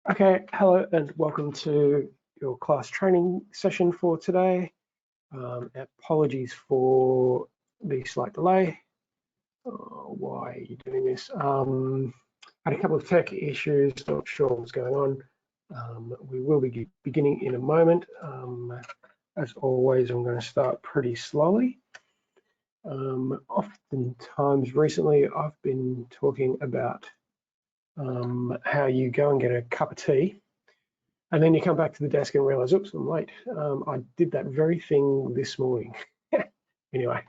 Okay, hello and welcome to your class training session for today. Apologies for the slight delay. Why are you doing this? Had a couple of tech issues, not sure what's going on. We will be beginning in a moment. As always, I'm going to start pretty slowly. Oftentimes recently, I've been talking about how you go and get a cup of tea, and then you come back to the desk and realize, oops, I'm late. I did that very thing this morning. Anyway,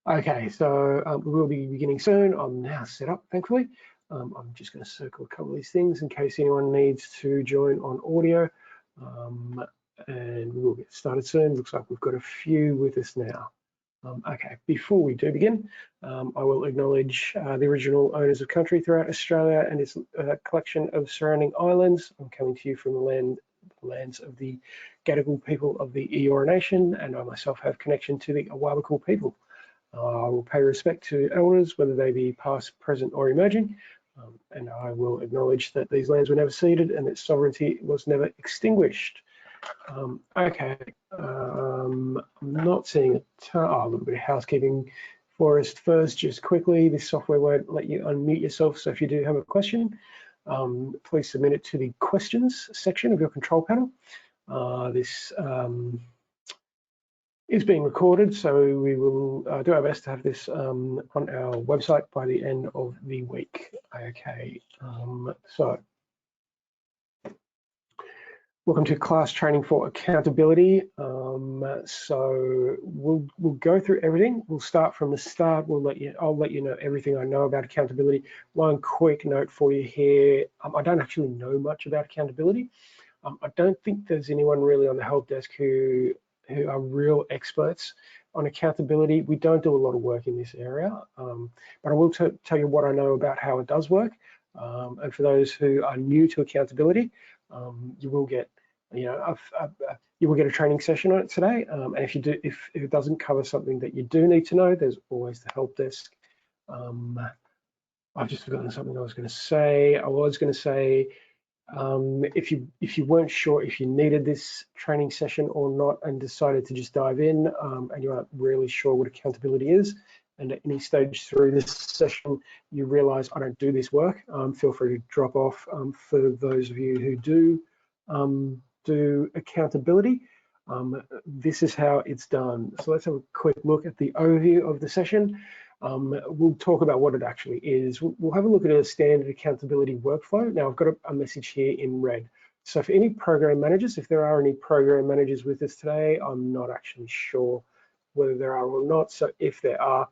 okay, so we will be beginning soon. I'm now set up, thankfully. I'm just going to circle a couple of these things in case anyone needs to join on audio. And we will get started soon. Looks like we've got a few with us now. Okay, before we do begin, I will acknowledge the original owners of country throughout Australia and its collection of surrounding islands. I'm coming to you from the lands of the Gadigal people of the Eora Nation, and I myself have connection to the Awabakal people. I will pay respect to elders, whether they be past, present, or emerging, and I will acknowledge that these lands were never ceded and that sovereignty was never extinguished. Okay, I'm not seeing a little bit of housekeeping for us first. Just quickly, this software won't let you unmute yourself, so if you do have a question, please submit it to the questions section of your control panel. This is being recorded, so we will do our best to have this on our website by the end of the week. Okay, so welcome to class training for accountability. So we'll go through everything. We'll start from the start. I'll let you know everything I know about accountability. One quick note for you here. I don't actually know much about accountability. I don't think there's anyone really on the help desk who are real experts on accountability. We don't do a lot of work in this area, but I will tell you what I know about how it does work. And for those who are new to accountability, you will get you will get a training session on it today. And if it doesn't cover something that you do need to know, there's always the help desk. I've just forgotten something I was going to say. If you weren't sure if you needed this training session or not and decided to just dive in, and you aren't really sure what accountability is, and at any stage through this session you realize I don't do this work, feel free to drop off. For those of you who do accountability, this is how it's done. So let's have a quick look at the overview of the session. We'll talk about what it actually is. We'll have a look at a standard accountability workflow. Now I've got a message here in red. So for any program managers, if there are any program managers with us today, I'm not actually sure whether there are or not. So if there are,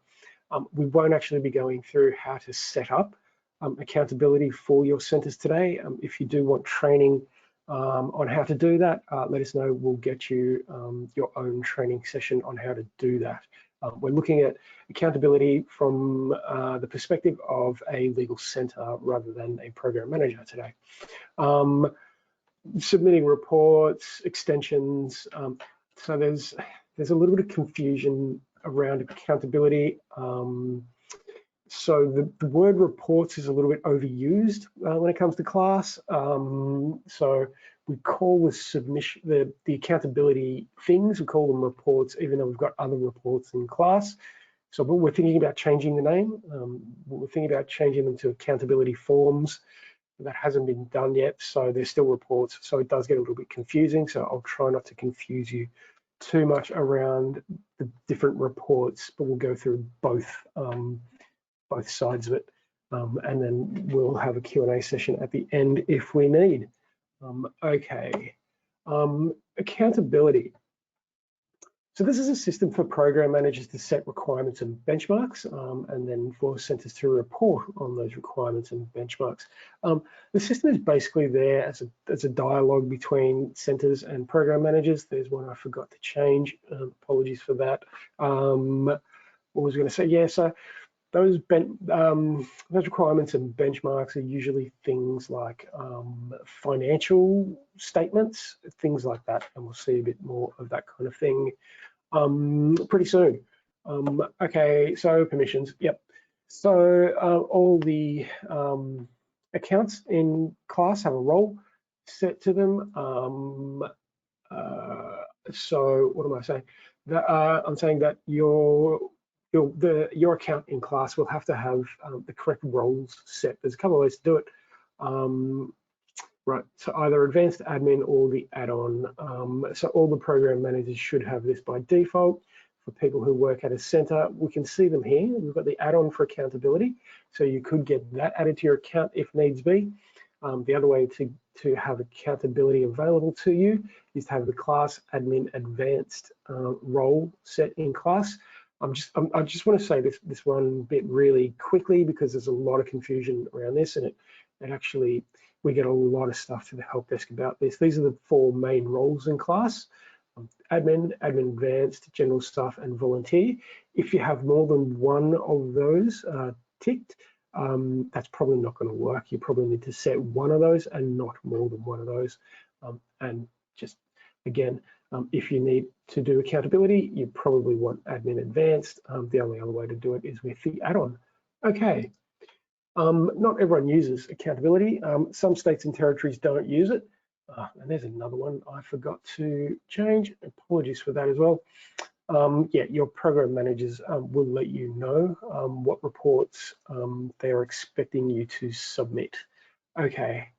we won't actually be going through how to set up accountability for your centers today. If you do want training on how to do that, let us know. We'll get you your own training session on how to do that. We're looking at accountability from the perspective of a legal center rather than a program manager today. Submitting reports, extensions. So there's a little bit of confusion around accountability. So the word reports is a little bit overused when it comes to class. So we call the submission, the accountability things, we call them reports, even though we've got other reports in class. So but we're thinking about changing the name. We're thinking about changing them to accountability forms. That hasn't been done yet, so they're still reports. So it does get a little bit confusing. So I'll try not to confuse you too much around the different reports, but we'll go through both sides of it, and then we'll have a Q&A session at the end if we need. Okay, accountability. So this is a system for program managers to set requirements and benchmarks, and then for centers to report on those requirements and benchmarks. The system is basically there as a dialogue between centers and program managers. There's one I forgot to change. Apologies for that. What was I going to say? Yeah, so those requirements and benchmarks are usually things like financial statements, things like that, and we'll see a bit more of that kind of thing pretty soon. Okay, so permissions, yep. So all the accounts in class have a role set to them. So what am I saying? That I'm saying that your account in class will have to have the correct roles set. There's a couple of ways to do it. Right, so either advanced admin or the add-on. So all the program managers should have this by default. For people who work at a center, we can see them here. We've got the add-on for accountability. So you could get that added to your account if needs be. The other way to have accountability available to you is to have the class admin advanced role set in class. I just want to say this one bit really quickly because there's a lot of confusion around this, and it actually, we get a lot of stuff to the help desk about this. These are the 4 main roles in class: admin, admin advanced, general staff, and volunteer. If you have more than one of those ticked, that's probably not going to work. You probably need to set one of those and not more than one of those. And just again, if you need to do accountability, you probably want admin advanced. The only other way to do it is with the add-on. Okay. Not everyone uses accountability. Some states and territories don't use it. And there's another one I forgot to change. Apologies for that as well. Yeah, your program managers will let you know what reports they are expecting you to submit. Okay,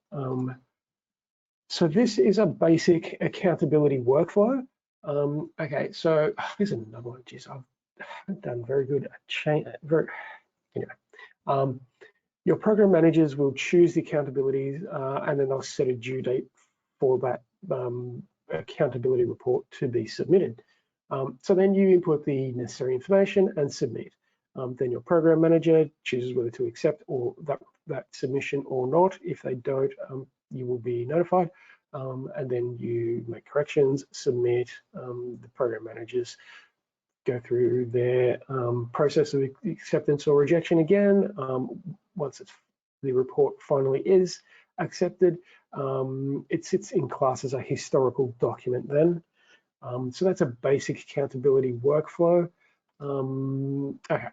so this is a basic accountability workflow. Okay, so here's another one. Geez, I haven't done very good at change. Anyway, your program managers will choose the accountabilities and then they'll set a due date for that accountability report to be submitted. So then you input the necessary information and submit. Then your program manager chooses whether to accept or that submission or not. If they don't, you will be notified. And then you make corrections, submit. The program managers go through their process of acceptance or rejection again. Once the report finally is accepted, it sits in class as a historical document then. So that's a basic accountability workflow. Okay,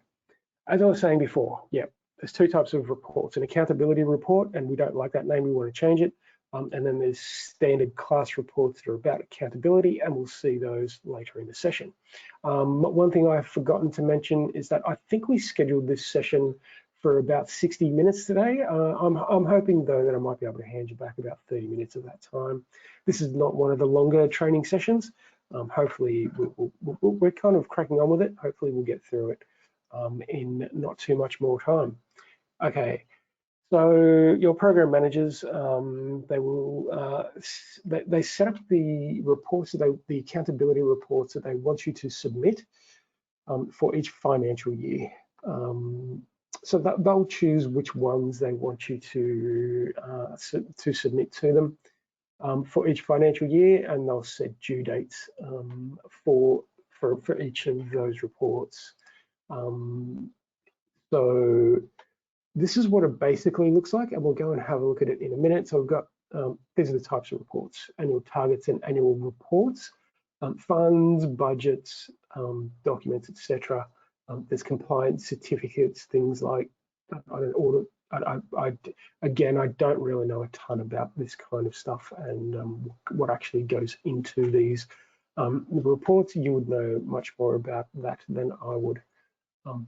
as I was saying before, yeah, there's 2 types of reports: an accountability report, and we don't like that name, we want to change it. And then there's standard class reports that are about accountability, and we'll see those later in the session. One thing I've forgotten to mention is that I think we scheduled this session for about 60 minutes today. I'm hoping though that I might be able to hand you back about 30 minutes of that time. This is not one of the longer training sessions. Hopefully we're kind of cracking on with it. Hopefully we'll get through it in not too much more time. Okay. So your program managers, they will they set up the reports, the accountability reports that they want you to submit for each financial year. So they'll choose which ones they want you to submit to them for each financial year, and they'll set due dates for each of those reports. So this is what it basically looks like, and we'll go and have a look at it in a minute. So we've got, these are the types of reports: annual targets and annual reports, funds, budgets, documents, etc. There's compliance certificates, things like an audit. Again, I don't really know a ton about this kind of stuff and what actually goes into these reports. You would know much more about that than I would.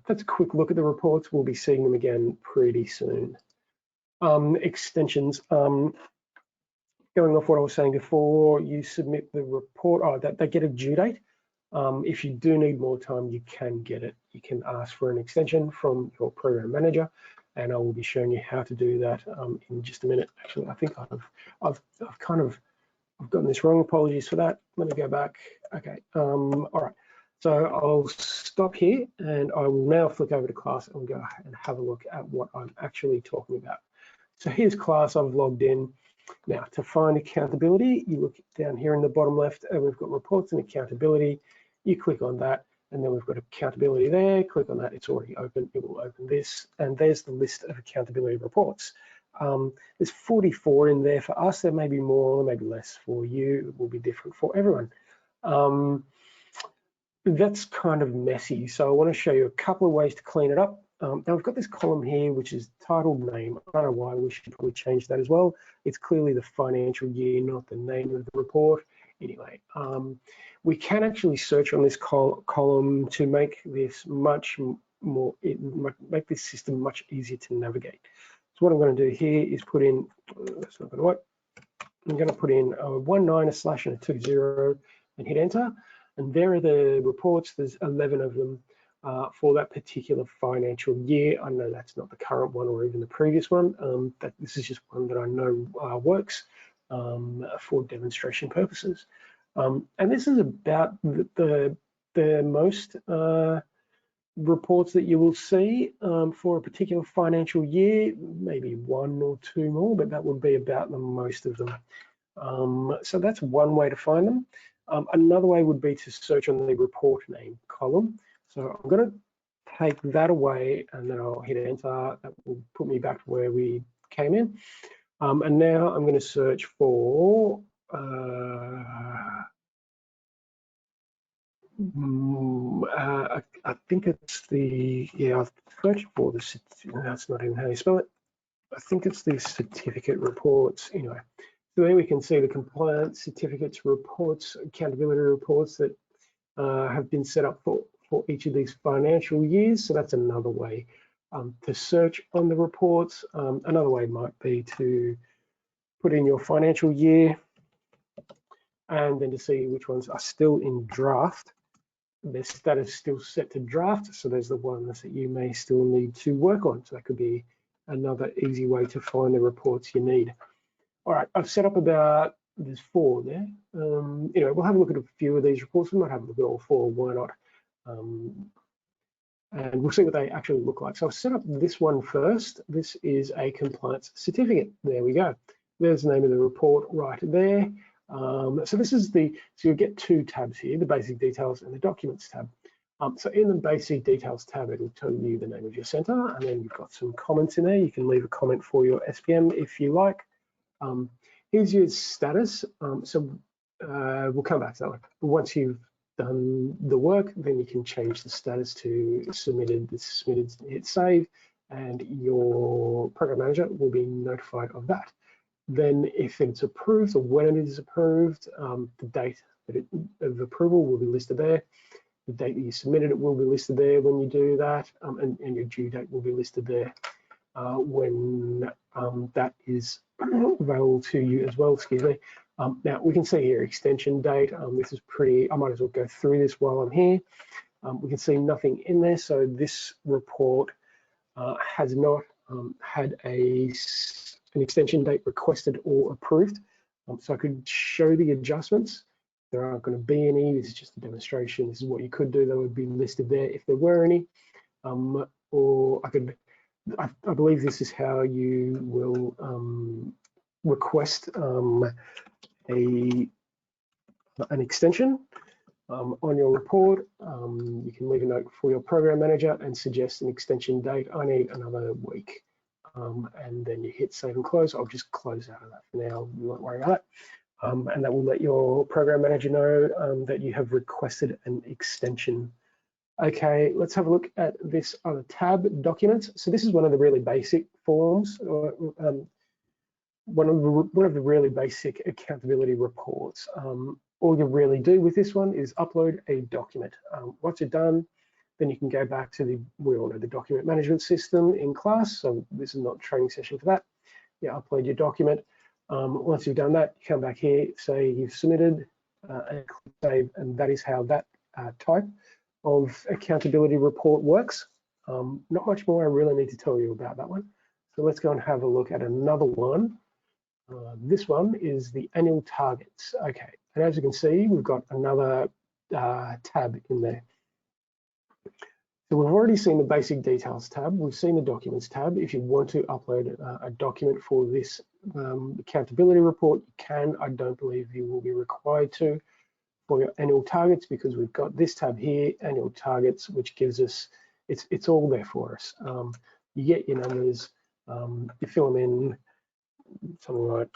That's a quick look at the reports. We'll be seeing them again pretty soon. Extensions. Going off what I was saying before, you submit the report, they get a due date. If you do need more time, you can get it. You can ask for an extension from your program manager, and I will be showing you how to do that in just a minute. Actually, I think I've gotten this wrong. Apologies for that. Let me go back. Okay. All right. So I'll stop here and I will now flick over to class and go and have a look at what I'm actually talking about. So here's class, I've logged in. Now to find accountability, you look down here in the bottom left and we've got reports and accountability. You click on that and then we've got accountability there. Click on that, it's already open. It will open this and there's the list of accountability reports. There's 44 in there for us. There may be more, there may be less for you. It will be different for everyone. That's kind of messy. So I want to show you a couple of ways to clean it up. Now we've got this column here, which is titled name. I don't know why, we should probably change that as well. It's clearly the financial year, not the name of the report. Anyway, we can actually search on this column to make this much more, make this system much easier to navigate. So what I'm going to do here is put in, that's not going to work. I'm going to put in a 19, a slash, and a 20 and hit enter. And there are the reports. There's 11 of them for that particular financial year. I know that's not the current one or even the previous one. This is just one that I know works for demonstration purposes. And this is about the most reports that you will see for a particular financial year, maybe one or two more, but that would be about the most of them. So that's one way to find them. Another way would be to search on the report name column. So I'm going to take that away and then I'll hit enter. That will put me back to where we came in. And now I'm going to search for I think it's the, yeah, I've searched for the, that's not even how you spell it. I think it's the certificate reports. Anyway, so there we can see the compliance certificates reports, accountability reports that have been set up for each of these financial years. So that's another way to search on the reports. Another way might be to put in your financial year and then to see which ones are still in draft. Their status is still set to draft, so there's the ones that you may still need to work on. So that could be another easy way to find the reports you need. All right, I've set up about, there's 4 there. Anyway, we'll have a look at a few of these reports. We might have a look at all 4, why not? And we'll see what they actually look like. So I've set up this one first. This is a compliance certificate. There we go. There's the name of the report right there. So this is the, so you'll get 2 tabs here, the basic details and the documents tab. So in the basic details tab, it'll tell you the name of your center, and then you've got some comments in there. You can leave a comment for your SPM if you like. Here's your status. So we'll come back to that one. But once you've done the work, then you can change the status to submitted, hit save, and your program manager will be notified of that. Then if it's approved or when it is approved, the date of approval will be listed there. The date that you submitted it will be listed there when you do that, and your due date will be listed there when that is available to you as well, excuse me. Now we can see here extension date. This is pretty, I might as well go through this while I'm here. We can see nothing in there, so this report has not had an extension date requested or approved. So I could show the adjustments. There aren't going to be any. This is just a demonstration. This is what you could do. That would be listed there if there were any. Or I believe this is how you will request an extension on your report. You can leave a note for your program manager and suggest an extension date. I need another week. And then you hit save and close. I'll just close out of that for now. You won't worry about it. And that will let your program manager know that you have requested an extension. Okay, let's have a look at this other tab, documents. So this is one of the really basic forms, one of the really basic accountability reports. All you really do with this one is upload a document. Once you're done, then you can go back to we all know the document management system in class. So this is not a training session for that. You upload your document. Once you've done that, you come back here, say you've submitted and click save, and that is how that type of accountability report works. Not much more I really need to tell you about that one. So let's go and have a look at another one. This one is the annual targets. Okay, and as you can see, we've got another tab in there. So we've already seen the basic details tab. We've seen the documents tab. If you want to upload a document for this accountability report, you can. I don't believe you will be required to for your annual targets because we've got this tab here, annual targets, which gives us, it's all there for us. You get your numbers, you fill them in, something like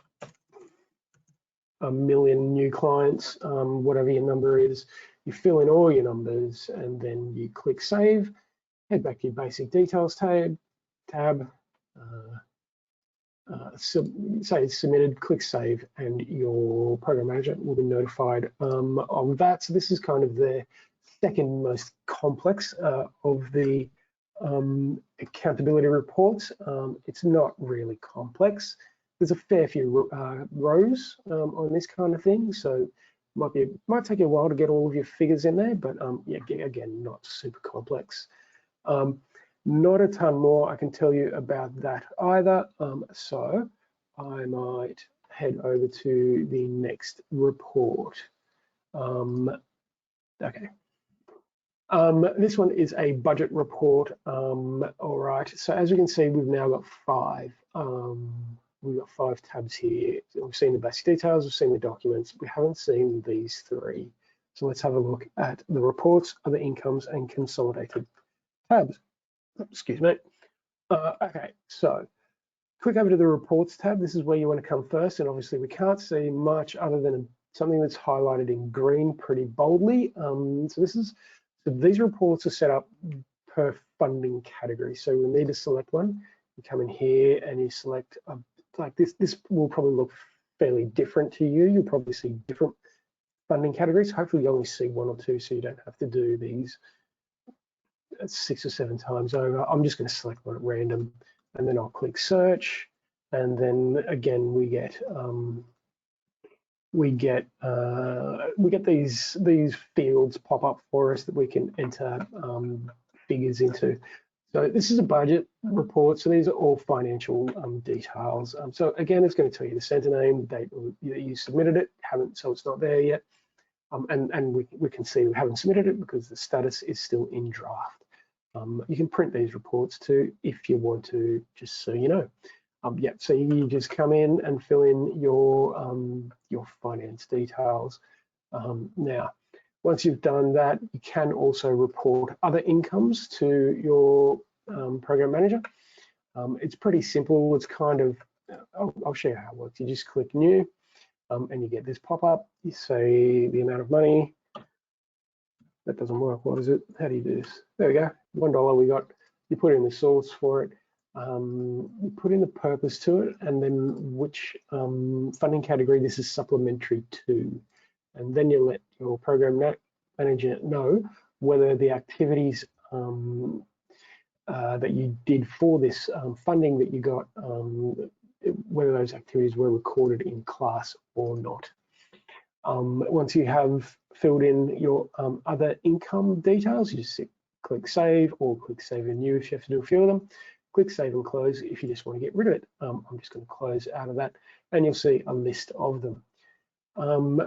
1 million new clients, whatever your number is. You fill in all your numbers and then you click save. head back to your basic details tab, say it's submitted, click save, and your program manager will be notified of that. So this is kind of the second most complex of the accountability reports. It's not really complex. There's a fair few rows on this kind of thing, so might take you a while to get all of your figures in there, but yeah, again, not super complex. Not a ton more I can tell you about that either. So I might head over to the next report. Okay. This one is a budget report. All right. So as you can see, we've now got five. We've got 5 tabs here. So we've seen the basic details, we've seen the documents. We haven't seen these 3. So let's have a look at the reports, other incomes, and consolidated tabs. Excuse me. Okay, so click over to the reports tab. This is where you want to come first, and obviously we can't see much other than something that's highlighted in green pretty boldly. So these reports are set up per funding category. So you'll need to select one. You come in here and you select like this. This will probably look fairly different to you. You'll probably see different funding categories. Hopefully you only see 1 or 2, so you don't have to do these 6 or 7 times over. I'm just going to select one at random, and then I'll click search, and then again we get these fields pop up for us that we can enter figures into. So this is a budget report, so these are all financial details. So again, it's going to tell you the center name, the date you submitted it, haven't, so it's not there yet. And we can see we haven't submitted it because the status is still in draft. You can print these reports too if you want to, just so you know. Yeah, so you just come in and fill in your finance details. Now, once you've done that, you can also report other incomes to your program manager. It's pretty simple. It's kind of, I'll show you how it works. You just click new, and you get this pop-up. You say the amount of money. That doesn't work. What is it? How do you do this? There we go. $1 we got. You put in the source for it. You put in the purpose to it, and then which funding category this is supplementary to. And then you let your program manager know whether the activities that you did for this funding that you got, whether those activities were recorded in class or not. Once you have filled in your other income details, you just click save, or click save and new if you have to do a few of them. Click save and close if you just want to get rid of it. I'm just going to close out of that, and you'll see a list of them.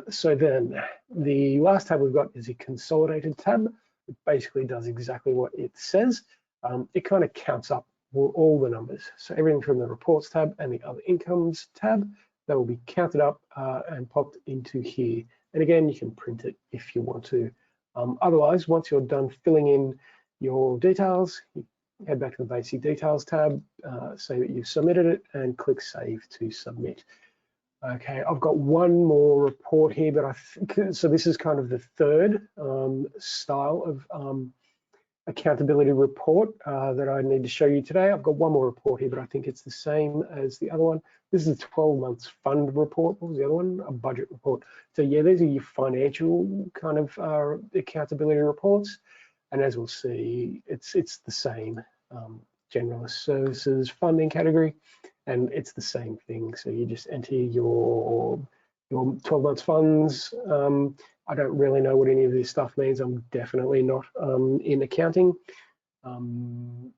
So then the last tab we've got is a consolidated tab. It basically does exactly what it says. It kind of counts up all the numbers. So everything from the reports tab and the other incomes tab, that will be counted up and popped into here. And again, you can print it if you want to. Otherwise, once you're done filling in your details, you head back to the basic details tab, say that you've submitted it, and click save to submit. Okay, I've got one more report here, but I think, so this is kind of the third style of accountability report that I need to show you today. I've got one more report here, but I think it's the same as the other one. This is a 12 months fund report. What was the other one? A budget report. So yeah, these are your financial kind of accountability reports. And as we'll see, it's the same generalist services funding category, and it's the same thing. So you just enter your 12 months funds. I don't really know what any of this stuff means. I'm definitely not in accounting. Anyway,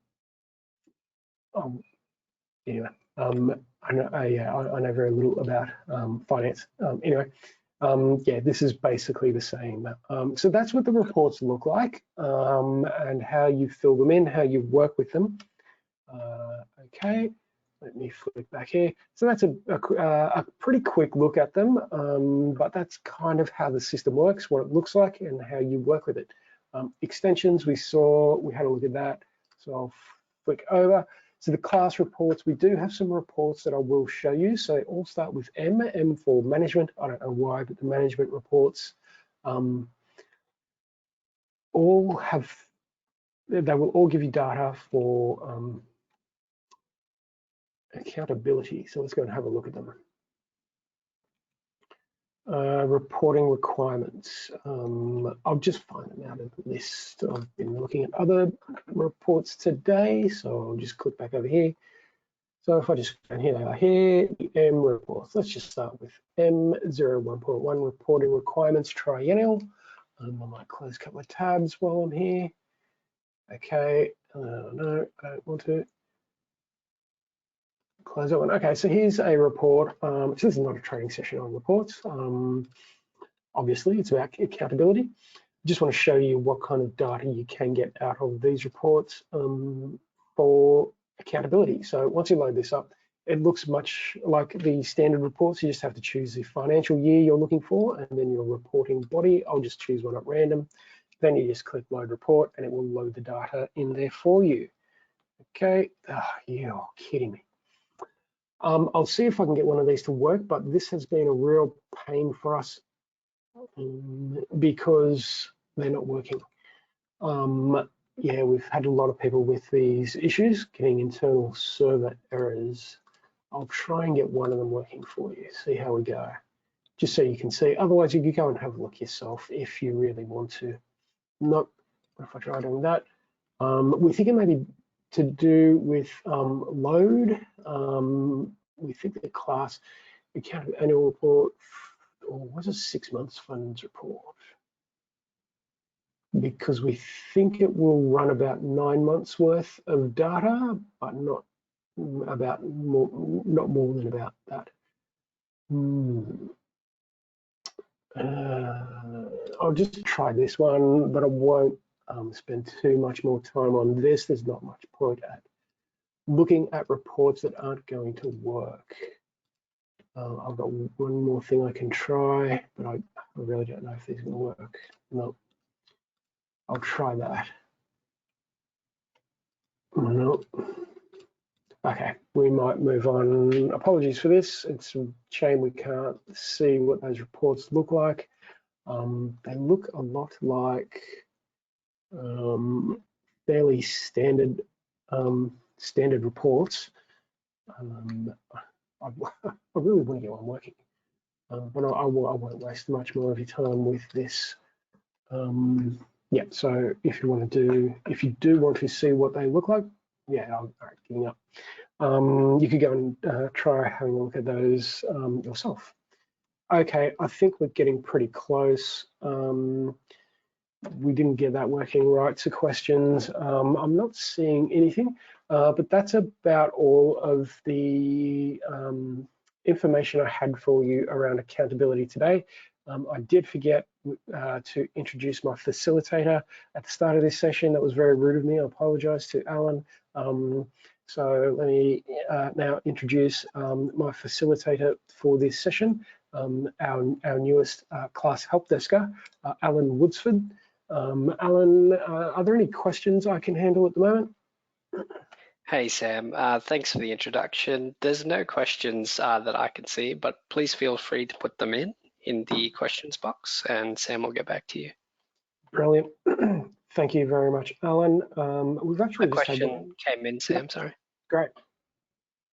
I know very little about finance. Anyway, yeah, this is basically the same. So that's what the reports look like, and how you fill them in, how you work with them. Okay, let me flip back here. So that's a pretty quick look at them, but that's kind of how the system works, what it looks like, and how you work with it. Extensions, we had a look at that. So I'll flick over. So the class reports, we do have some reports that I will show you. So they all start with M for management. I don't know why, but the management reports all have they will all give you data for accountability. So let's go and have a look at them. Reporting requirements. I'll just find them out of the list. I've been looking at other reports today, so I'll just click back over here. So if I just, and here they are here, the M reports. Let's just start with M01.1 reporting requirements triennial. I might close a couple of tabs while I'm here. Okay, no, I don't want to close that one. Okay, so here's a report. So this is not a training session on reports. Obviously, it's about accountability. Just want to show you what kind of data you can get out of these reports for accountability. So once you load this up, it looks much like the standard reports. You just have to choose the financial year you're looking for and then your reporting body. I'll just choose one at random. Then you just click load report and it will load the data in there for you. Okay, you're kidding me. I'll see if I can get one of these to work, but this has been a real pain for us because they're not working. Yeah, we've had a lot of people with these issues, getting internal server errors. I'll try and get one of them working for you, see how we go, just so you can see. Otherwise, you can go and have a look yourself if you really want to. Not, what if I try doing that? We think it may be to do with load. We think the class account annual report, or was it 6 months funds report? Because we think it will run about 9 months worth of data, but not more than about that. I'll just try this one, but I won't spend too much more time on this. There's not much point at looking at reports that aren't going to work. I've got one more thing I can try, but I really don't know if these are going to work. No, I'll try that. No. Okay, we might move on. Apologies for this. It's a shame we can't see what those reports look like. They look a lot like fairly standard standard reports. I really want to get one working, but I won't waste much more of your time with this. Yeah, so if you do want to see what they look like, yeah, all right, giving up. You could go and try having a look at those yourself. Okay, I think we're getting pretty close. We didn't get that working right. So questions, I'm not seeing anything, but that's about all of the information I had for you around accountability today. I did forget to introduce my facilitator at the start of this session. That was very rude of me. I apologize to Alan. So let me now introduce my facilitator for this session, our newest class help desker, Alan Woodsford. Alan, are there any questions I can handle at the moment? Hey Sam, thanks for the introduction. There's no questions that I can see, but please feel free to put them in the questions box and Sam will get back to you. Brilliant. Thank you very much, Alan. We've actually just had one came in, Sam, sorry. Great.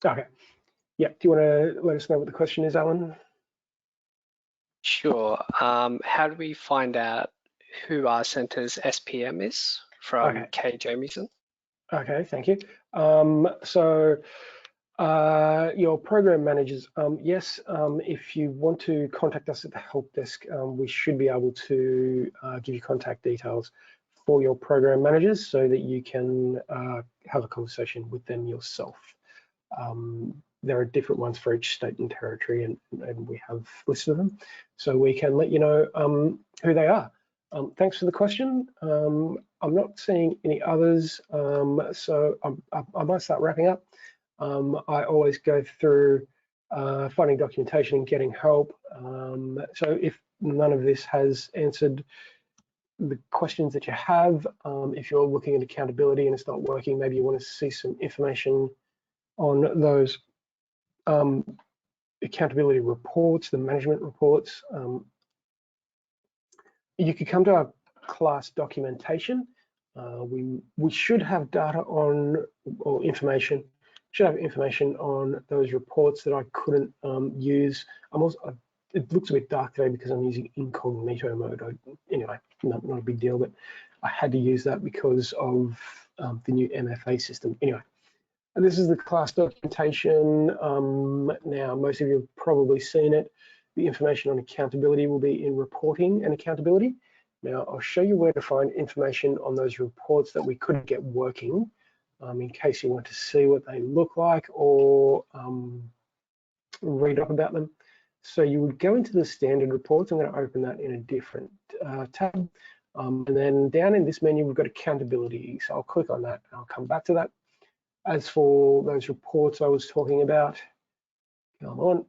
Okay. Yeah, do you want to let us know what the question is, Alan? Sure. How do we find out who our centre's SPM is from Kay Jamieson? Okay, thank you. Your program managers, yes, if you want to contact us at the help desk, we should be able to give you contact details for your program managers so that you can have a conversation with them yourself. There are different ones for each state and territory, and we have lists of them, so we can let you know who they are. Thanks for the question. I'm not seeing any others, so I might start wrapping up. I always go through finding documentation and getting help. So if none of this has answered the questions that you have, if you're looking at accountability and it's not working, maybe you want to see some information on those accountability reports, the management reports, you could come to our class documentation. We should have data on, or information, should have information on those reports that I couldn't use. It looks a bit dark today because I'm using incognito mode. Anyway, not a big deal, but I had to use that because of the new MFA system. Anyway, and this is the class documentation. Now, most of you have probably seen it. The information on accountability will be in reporting and accountability. Now, I'll show you where to find information on those reports that we couldn't get working, in case you want to see what they look like or read up about them. So you would go into the standard reports. I'm going to open that in a different tab. And then down in this menu, we've got accountability. So I'll click on that and I'll come back to that. As for those reports I was talking about, come on.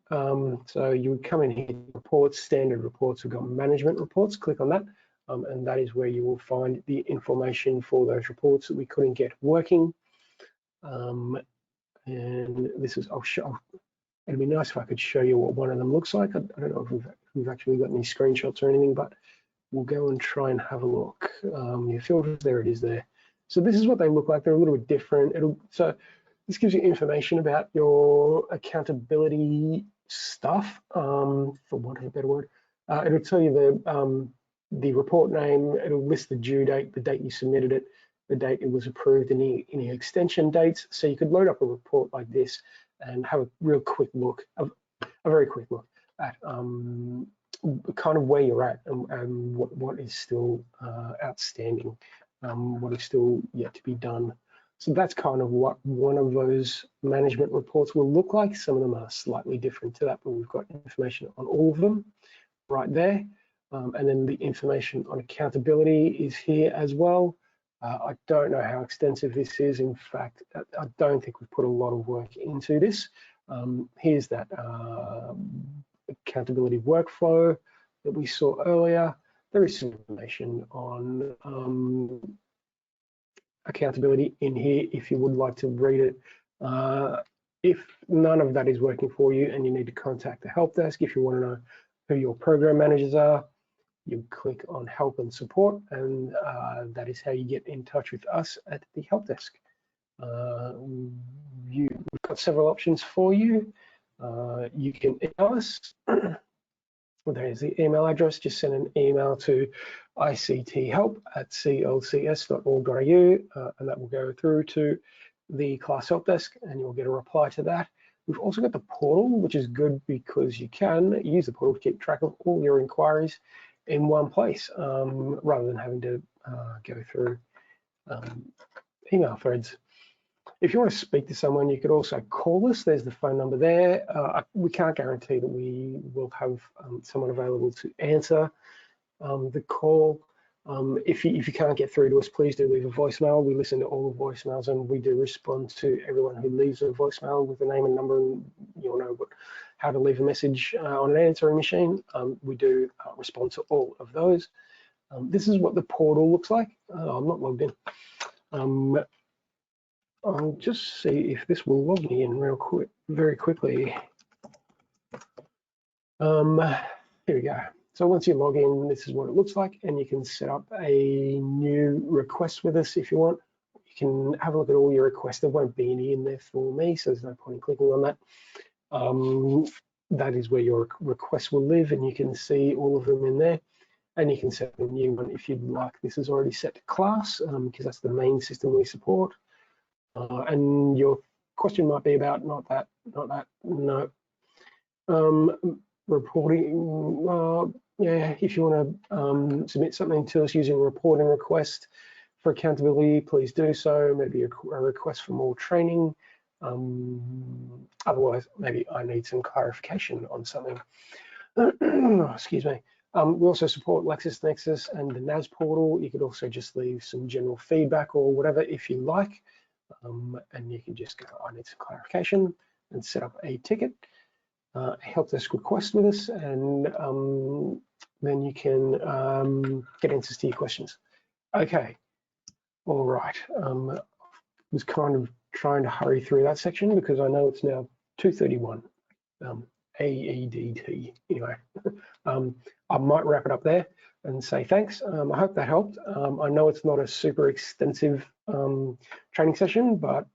So you would come in here, reports, standard reports. We've got management reports. Click on that. And that is where you will find the information for those reports that we couldn't get working. And this is, it'd be nice if I could show you what one of them looks like. I don't know if we've actually got any screenshots or anything, but we'll go and try and have a look. Your filters, there it is there. So this is what they look like. They're a little bit different. So this gives you information about your accountability stuff, for want of a better word. It'll tell you the report name. It'll list the due date, the date you submitted it, the date it was approved, any extension dates. So you could load up a report like this and have a real quick look, a very quick look at kind of where you're at and what is still outstanding, what is still yet to be done. So that's kind of what one of those management reports will look like. Some of them are slightly different to that, but we've got information on all of them right there. And then the information on accountability is here as well. I don't know how extensive this is. In fact, I don't think we've put a lot of work into this. Here's that accountability workflow that we saw earlier. There is some information on accountability in here if you would like to read it. If none of that is working for you and you need to contact the help desk, if you want to know who your program managers are, you click on help and support, and that is how you get in touch with us at the help desk. We've got several options for you. You can email us. There's the email address. Just send an email to icthelp@clcs.org.au, and that will go through to the class help desk, and you'll get a reply to that. We've also got the portal, which is good because you can use the portal to keep track of all your inquiries in one place, rather than having to go through email threads. If you want to speak to someone, you could also call us. There's the phone number there. We can't guarantee that we will have someone available to answer the call. If you can't get through to us, please do leave a voicemail. We listen to all the voicemails, and we do respond to everyone who leaves a voicemail with a name and number, and you'll know how to leave a message on an answering machine. We do respond to all of those. This is what the portal looks like. I'm not logged in. I'll just see if this will log me in very quickly. Here we go. So once you log in, this is what it looks like, and you can set up a new request with us if you want. You can have a look at all your requests. There won't be any in there for me, so there's no point in clicking on that. That is where your requests will live, and you can see all of them in there. And you can set a new one if you'd like. This is already set to class because that's the main system we support. And your question might be about not that, no. Reporting, yeah, if you want to submit something to us using a reporting request for accountability, please do so. Maybe a request for more training. Otherwise, maybe I need some clarification on something. Excuse me. We also support LexisNexis and the NAS portal. You could also just leave some general feedback or whatever if you like. And you can just go, I need some clarification, and set up a ticket, help desk request with us, and then you can get answers to your questions. Okay, all right. I was kind of trying to hurry through that section because I know it's now 2:31 AEDT. Anyway, I might wrap it up there and say thanks. I hope that helped. I know it's not a super extensive training session, but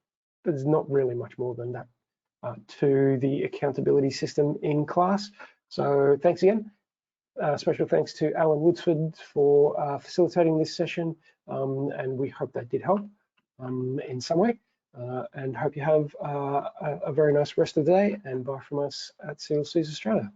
there's not really much more than that to the accountability system in class. So thanks again. Special thanks to Alan Woodsford for facilitating this session, and we hope that did help in some way. And hope you have a very nice rest of the day, and bye from us at CLCs Australia.